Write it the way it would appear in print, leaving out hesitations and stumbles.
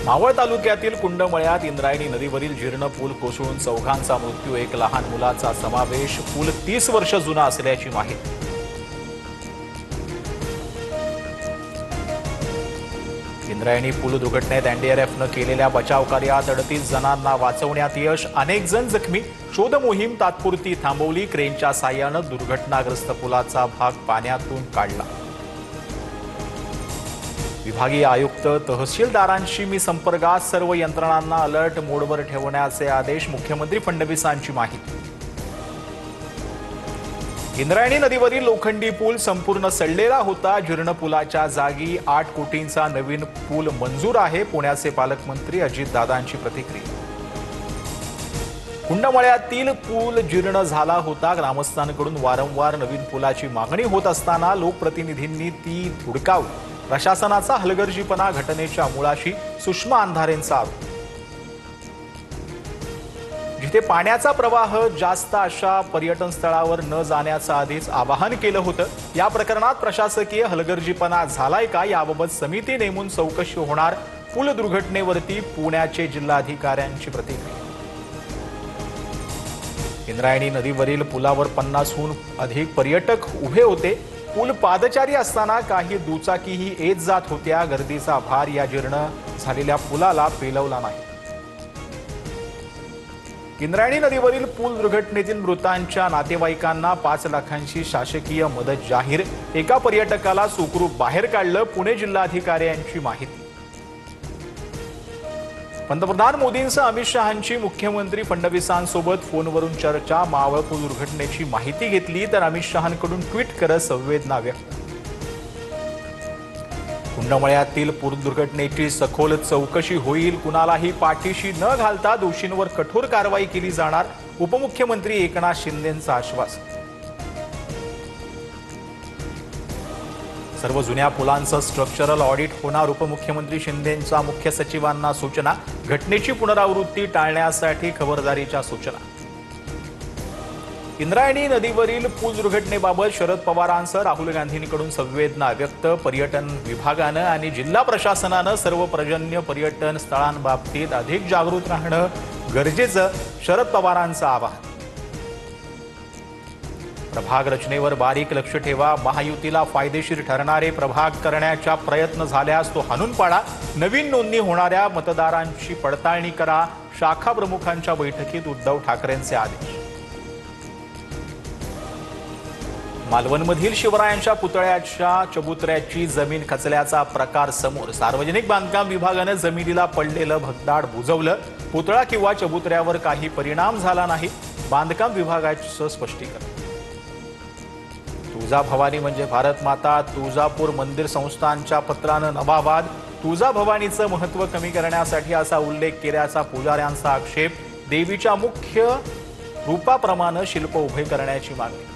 मावळ तालुक्यातील कुंडमळ्यात इंद्रायणी नदीवरील जीर्ण पूल कोसळून चौघांचा मृत्यू, एक लहान मुलाचा समावेश। पूल 30 वर्ष जुना असल्याची माहिती। इंद्रायणी पूल दुर्घटनेत एनडीआरएफनं केलेल्या बचाव कार्यात 38 जणांना वाचवण्यात यश, अनेक जण जखमी। शोध मोहीम तात्पुरती थांबवली, क्रेनच्या साहाय्यानं दुर्घटनाग्रस्त पुलाचा भाग पाण्यातून काढला। विभागीय आयुक्त तहसीलदारांशी मी संपर्कात, सर्व यंत्रणांना अलर्ट मोडवर ठेवण्याचे आदेश, मुख्यमंत्री फडणवीसांची माहिती। इंद्रायणी नदीवरील लोखंडी पूल संपूर्ण सडलेला होता। जीर्ण पुलाच्या जागी 8 कोटींचा नवीन पूल मंजूर आहे, पुण्याचे पालकमंत्री अजितदादांची प्रतिक्रिया। कुंडमळ्यातील पूल जीर्ण झाला होता। ग्रामस्थांकडून वारंवार नवीन पुलाची मागणी होत असताना लोकप्रतिनिधींनी ती धुडकावली। प्रशासनाचा हलगर्जीपणा घटनेच्या मुळाशी, सुषमा अंधारेंचा आरोप। जिथे पाण्याचा प्रवाह जास्त अशा पर्यटन स्थळावर न जाण्याचं आधीच आवाहन केलं होतं। या प्रकरणात प्रशासकीय हलगर्जीपणा झालाय का, याबाबत समिती नेमून चौकशी होणार। पूल दुर्घटनेवरती पुण्याचे जिल्हाधिकाऱ्यांची प्रतिक्रिया। इंद्रायणी नदीवरील पुलावर 50हून अधिक पर्यटक उभे होते। पूल पादचारी असताना काही दुचाकीही येत जात होत्या। गर्दीचा भार या जीर्ण झालेल्या पुलाला पेलवला नाही। इंद्रायणी नदीवरील पूल दुर्घटनेतील मृतांच्या नातेवाईकांना 5 लाखांची शासकीय मदत जाहीर। एका पर्यटकाला सुखरूप बाहेर काढलं, पुणे जिल्हाधिकाऱ्यांची माहिती। पंतप्रधान मोदींसह अमित शहांची मुख्यमंत्री फडणवीसांसोबत फोनवरून चर्चा। मावळ पूल दुर्घटनेची माहिती घेतली, तर अमित शहांकडून ट्विट करत संवेदना व्यक्त। कुंडमळ्यातील पूल दुर्घटनेची सखोल चौकशी होईल, कुणालाही पाठीशी न घालता दोषींवर कठोर कारवाई केली जाणार। उपमुख्यमंत्री एकनाथ शिंदेंचं आश्वासन। सर्व जुन्या पुलांचं स्ट्रक्चरल ऑडिट होणार, उपमुख्यमंत्री शिंदेंच्या मुख्य सचिवांना सूचना। घटनेची पुनरावृत्ती टाळण्यासाठी खबरदारीच्या सूचना। इंद्रायणी नदीवरील पूल दुर्घटनेबाबत शरद पवारांसह राहुल गांधींकडून संवेदना व्यक्त। पर्यटन विभागानं आणि जिल्हा प्रशासनानं सर्व पर्जन्य पर्यटन स्थळांबाबतीत अधिक जागृत राहणं गरजेचं, शरद पवारांचं आवाहन। प्रभाग रचनेवर बारीक लक्ष ठेवा, महायुतीला फायदेशीर ठरणारे प्रभाग करण्याचा प्रयत्न झाल्यास तो हाणून पाडा। नवीन नोंदणी होणाऱ्या मतदारांची पडताळणी करा। शाखा प्रमुखांच्या बैठकीत उद्धव ठाकरेंचे आदेश। मालवणमधील शिवरायांच्या पुतळ्याच्या चबुतऱ्याची जमीन खचल्याचा प्रकार समोर। सार्वजनिक बांधकाम विभागानं जमिनीला पडलेलं भगदाड बुजवलं। पुतळा किंवा चबुतऱ्यावर काही परिणाम झाला नाही, बांधकाम विभागाचं स्पष्टीकरण। तुळजाभवानी म्हणजे भारत माता, तुळजापूर मंदिर संस्थानच्या पत्रानं नवा वाद। तुळजाभवानीचं महत्त्व कमी करण्यासाठी असा उल्लेख केल्याचा पुजाऱ्यांचा आक्षेप। देवीच्या मुख्य रूपाप्रमाणे शिल्प उभे करण्याची मागणी।